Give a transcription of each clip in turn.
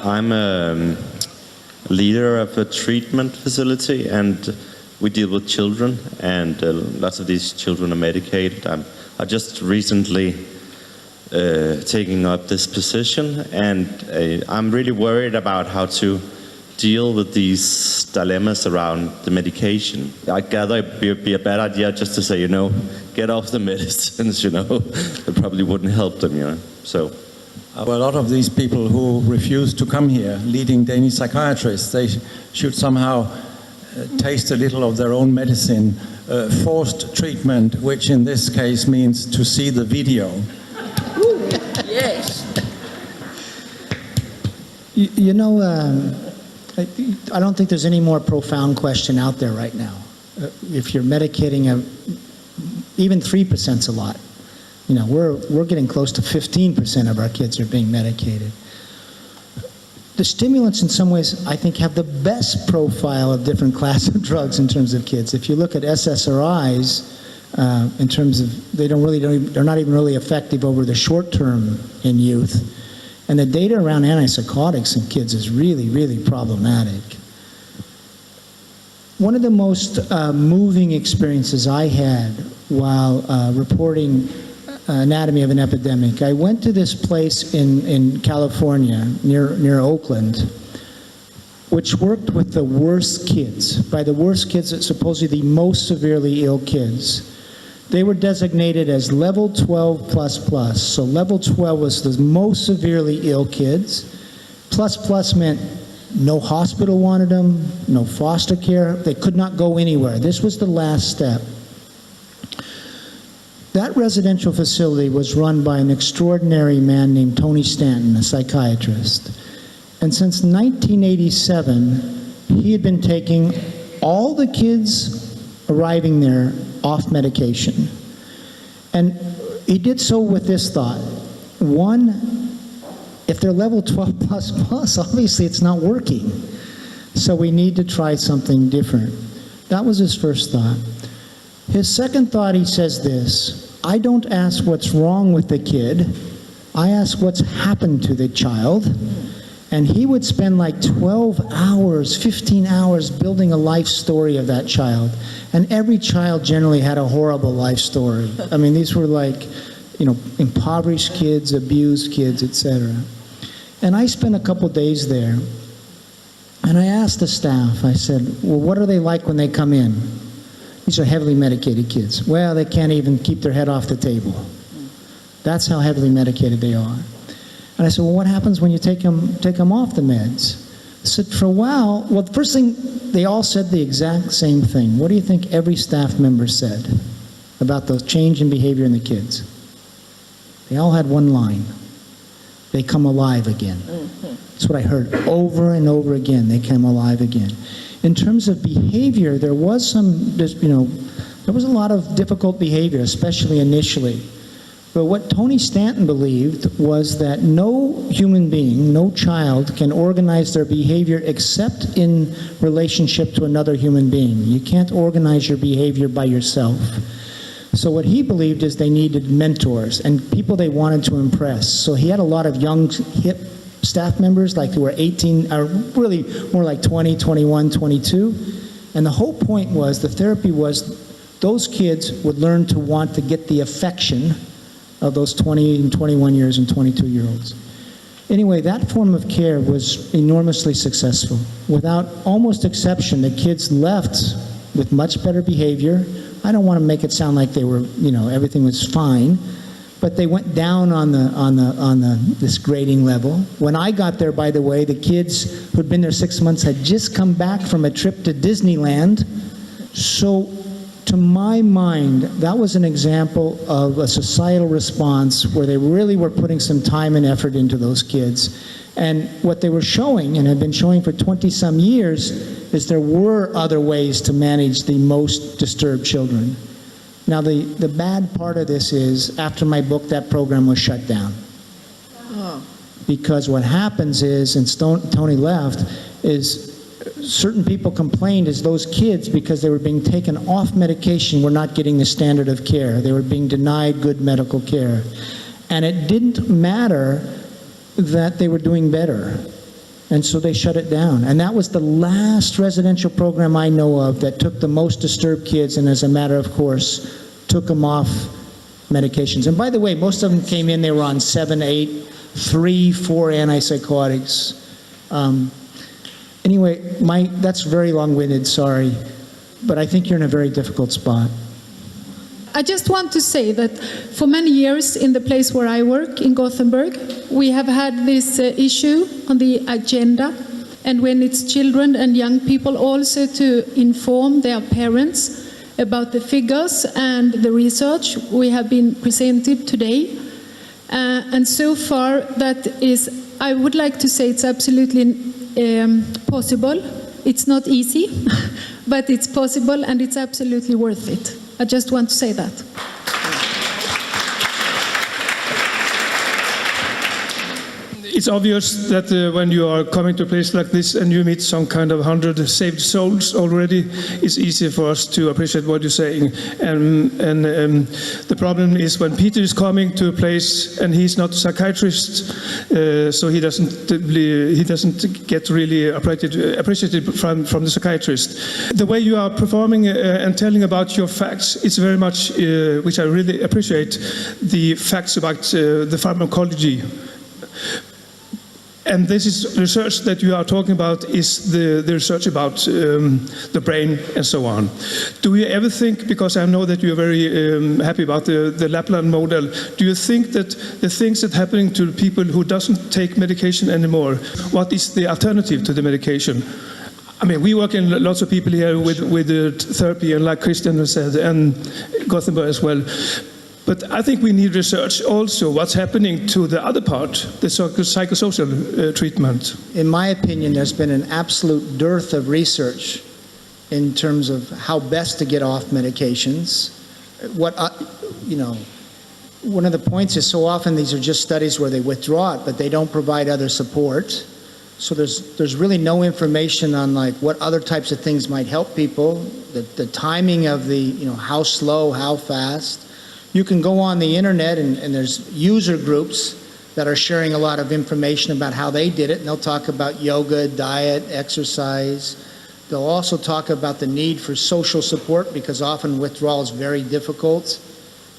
I'm a leader of a treatment facility, and we deal with children, and lots of these children are medicated. I just recently taking up this position, and I'm really worried about how to deal with these dilemmas around the medication. I gather it'd be a bad idea just to say, get off the medicines, It probably wouldn't help them, So. Well, a lot of these people who refuse to come here, leading Danish psychiatrists, they should somehow taste a little of their own medicine, forced treatment, which in this case means to see the video. Ooh, yes. I don't think there's any more profound question out there right now. If you're medicating, even 3% is a lot. We're getting close to 15% of our kids are being medicated. The stimulants in some ways, I think, have the best profile of different classes of drugs in terms of kids. If you look at SSRIs, in terms of, they're not even really effective over the short term in youth. And the data around antipsychotics in kids is really, really problematic. One of the most moving experiences I had while reporting Anatomy of an Epidemic, I went to this place in California, near Oakland, which worked with the worst kids. By the worst kids, it's supposedly the most severely ill kids. They were designated as level 12++. So level 12 was the most severely ill kids. ++ meant no hospital wanted them, no foster care. They could not go anywhere. This was the last step. That residential facility was run by an extraordinary man named Tony Stanton, a psychiatrist. And since 1987, he had been taking all the kids arriving there off medication. And he did so with this thought. One, if they're level 12++, obviously it's not working. So we need to try something different. That was his first thought. His second thought, he says this: I don't ask what's wrong with the kid, I ask what's happened to the child. And he would spend like 12 hours, 15 hours building a life story of that child. And every child generally had a horrible life story. I mean, these were like, impoverished kids, abused kids, etc. And I spent a couple days there, and I asked the staff, I said, well, what are they like when they come in? These are heavily medicated kids. Well, they can't even keep their head off the table. That's how heavily medicated they are. And I said, well, what happens when you take them off the meds? I said, for a while, well, the first thing, they all said the exact same thing. What do you think every staff member said about the change in behavior in the kids? They all had one line: they come alive again. That's what I heard over and over again. They came alive again. In terms of behavior, there was there was a lot of difficult behavior, especially initially. But what Tony Stanton believed was that no human being, no child, can organize their behavior except in relationship to another human being. You can't organize your behavior by yourself. So what he believed is they needed mentors and people they wanted to impress. So he had a lot of young, hip staff members, like who were 18, or really more like 20, 21, 22. And the whole point was, the therapy was, those kids would learn to want to get the affection of those 20 and 21 years and 22-year-olds. Anyway, that form of care was enormously successful. Without almost exception, the kids left with much better behavior. I don't want to make it sound like they were, everything was fine, but they went down on this grading level. When I got there, by the way, the kids who'd been there 6 months had just come back from a trip to Disneyland. So, to my mind, that was an example of a societal response where they really were putting some time and effort into those kids. And what they were showing, and have been showing for 20-some years, is there were other ways to manage the most disturbed children. Now, the bad part of this is, after my book, that program was shut down. Oh. Because what happens is, and Tony left, is certain people complained is those kids, because they were being taken off medication, were not getting the standard of care. They were being denied good medical care. And it didn't matter that they were doing better. And so they shut it down. And that was the last residential program I know of that took the most disturbed kids, and as a matter of course, took them off medications. And by the way, most of them came in, they were on 7, 8, 3, 4 antipsychotics. Anyway, that's very long-winded, sorry. But I think you're in a very difficult spot. I just want to say that for many years in the place where I work, in Gothenburg, we have had this issue on the agenda. And when it's children and young people, also to inform their parents about the figures and the research we have been presented today. And so far, that is, I would like to say it's absolutely possible. It's not easy, but it's possible and it's absolutely worth it. I just want to say that. It's obvious that when you are coming to a place like this and you meet some kind of 100 saved souls already, it's easy for us to appreciate what you're saying. And the problem is when Peter is coming to a place and he's not a psychiatrist, so he doesn't get really appreciated from the psychiatrist. The way you are performing and telling about your facts, it's very much, which I really appreciate, the facts about the pharmacology. And this is research that you are talking about is the research about the brain and so on. Do you ever think, because I know that you're very happy about the Lapland model, do you think that the things that are happening to people who doesn't take medication anymore, what is the alternative to the medication? I mean, we work in lots of people here with therapy, and like Christian has said, and Gothenburg as well. But I think we need research also what's happening to the other part, the psychosocial treatment. In my opinion, there's been an absolute dearth of research in terms of how best to get off medications. One of the points is so often these are just studies where they withdraw it, but they don't provide other support. So there's really no information on like what other types of things might help people, the timing of how slow, how fast. You can go on the internet and there's user groups that are sharing a lot of information about how they did it, and they'll talk about yoga, diet, exercise. They'll also talk about the need for social support, because often withdrawal is very difficult.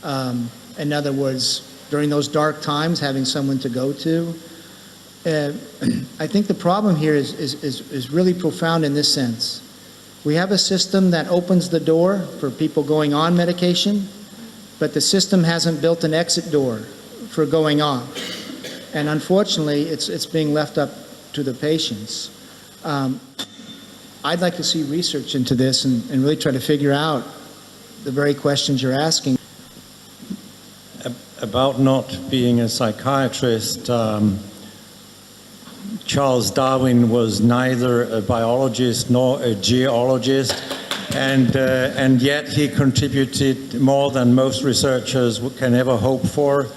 In other words, during those dark times, having someone to go to. I think the problem here is really profound in this sense. We have a system that opens the door for people going on medication, but the system hasn't built an exit door for going off. And unfortunately, it's being left up to the patients. I'd like to see research into this and really try to figure out the very questions you're asking. About not being a psychiatrist, Charles Darwin was neither a biologist nor a geologist. And yet he contributed more than most researchers can ever hope for.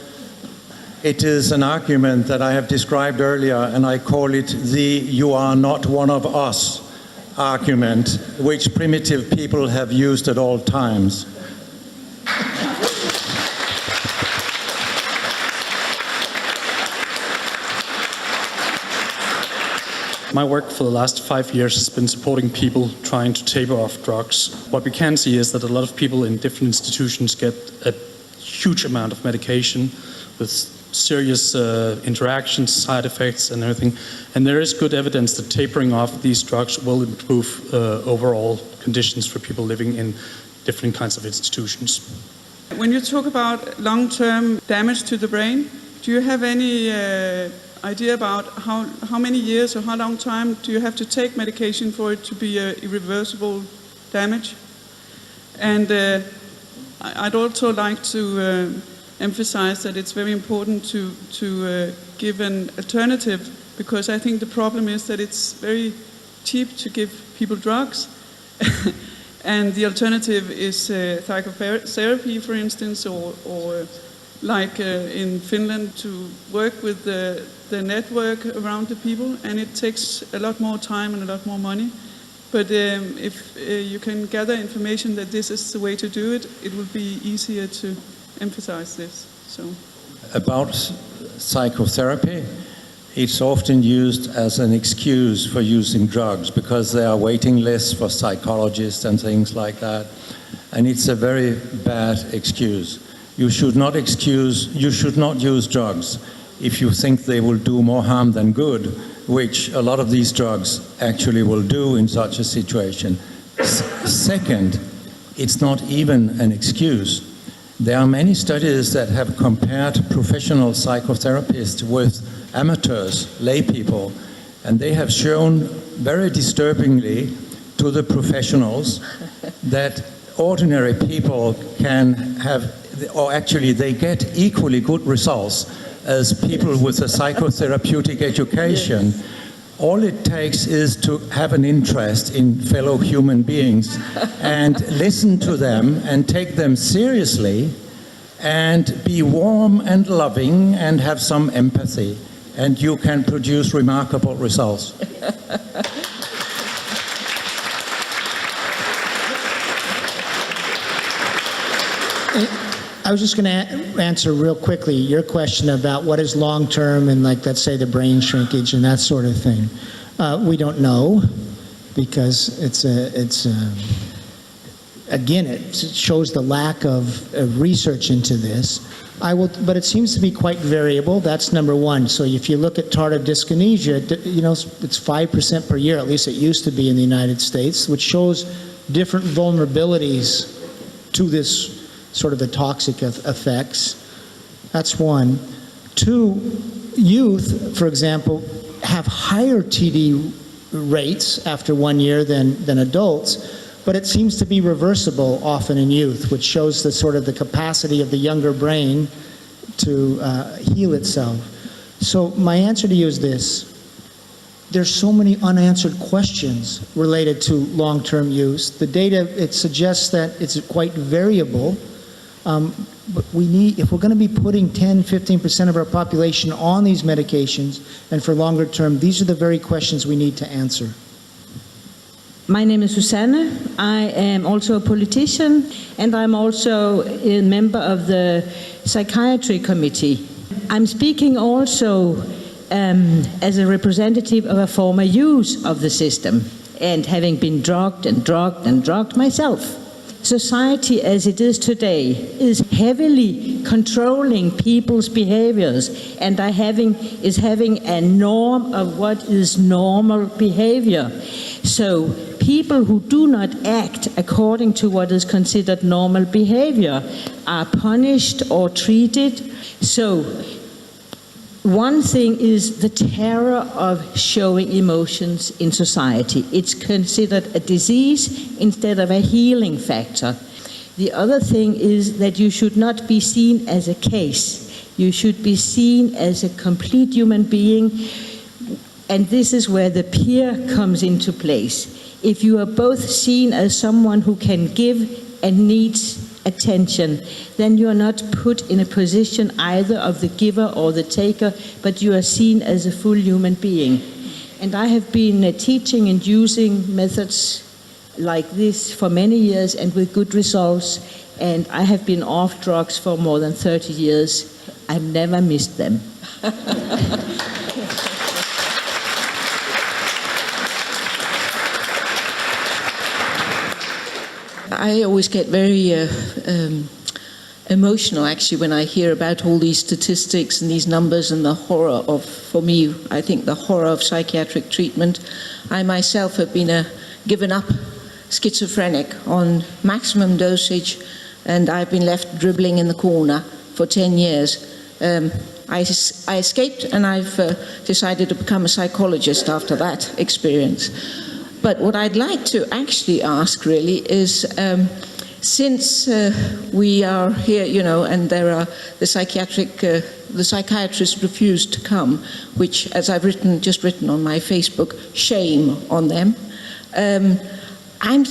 It is an argument that I have described earlier, and I call it the "you are not one of us" argument, which primitive people have used at all times. My work for the last 5 years has been supporting people trying to taper off drugs. What we can see is that a lot of people in different institutions get a huge amount of medication with serious interactions, side effects and everything. And there is good evidence that tapering off these drugs will improve overall conditions for people living in different kinds of institutions. When you talk about long-term damage to the brain, do you have any idea about how many years or how long time do you have to take medication for it to be irreversible damage? And I'd also like to emphasize that it's very important to give an alternative, because I think the problem is that it's very cheap to give people drugs. And the alternative is psychotherapy, for instance, or like in Finland, to work with the network around the people, and it takes a lot more time and a lot more money. But if you can gather information that this is the way to do it, it will be easier to emphasize this. So, About psychotherapy, it's often used as an excuse for using drugs because there are waiting lists for psychologists and things like that. And it's a very bad excuse. You should not use drugs if you think they will do more harm than good, which a lot of these drugs actually will do in such a situation. Second, it's not even an excuse. There are many studies that have compared professional psychotherapists with amateurs, lay people, and they have shown very disturbingly to the professionals that ordinary people can have, or actually they get equally good results as people with a psychotherapeutic education. Yes. All it takes is to have an interest in fellow human beings and listen to them and take them seriously and be warm and loving and have some empathy, and you can produce remarkable results. I was just going to answer real quickly your question about what is long-term and, like, let's say the brain shrinkage and that sort of thing. We don't know, because again, it shows the lack of research into this. But it seems to be quite variable. That's number one. So if you look at tardive dyskinesia, it's 5% per year, at least it used to be in the United States, which shows different vulnerabilities to this sort of the toxic effects. That's one. Two, youth, for example, have higher TD rates after 1 year than adults, but it seems to be reversible often in youth, which shows the sort of the capacity of the younger brain to heal itself. So my answer to you is this. There's so many unanswered questions related to long-term use. The data, it suggests that it's quite variable. But if we're going to be putting 10-15% of our population on these medications, and for longer term, these are the very questions we need to answer. My name is Susanne. I am also a politician, and I'm also a member of the psychiatry committee. I'm speaking also as a representative of a former use of the system, and having been drugged and drugged and drugged myself. Society as it is today is heavily controlling people's behaviors and is having a norm of what is normal behavior. So people who do not act according to what is considered normal behavior are punished or treated. So one thing is the terror of showing emotions in society. It's considered a disease instead of a healing factor. The other thing is that you should not be seen as a case. You should be seen as a complete human being, and this is where the peer comes into place. If you are both seen as someone who can give and needs attention, then you are not put in a position either of the giver or the taker, but you are seen as a full human being. And I have been teaching and using methods like this for many years and with good results, and I have been off drugs for more than 30 years. I've never missed them. I always get very emotional, actually, when I hear about all these statistics and these numbers and the horror of, for me, I think the horror of psychiatric treatment. I myself have been given up schizophrenic on maximum dosage, and I've been left dribbling in the corner for 10 years. I escaped, and I've decided to become a psychologist after that experience. But what I'd like to actually ask really is, since we are here, and there are the psychiatrists refuse to come, which, as I've just written on my Facebook, shame on them. I'm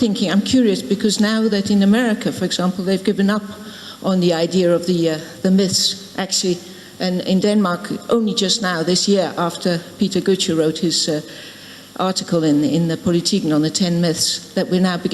curious, because now that in America, for example, they've given up on the idea of the myths actually. And in Denmark, only just now, this year, after Peter Gøtzsche wrote his article in the Politiken on the 10 myths, that we're now beginning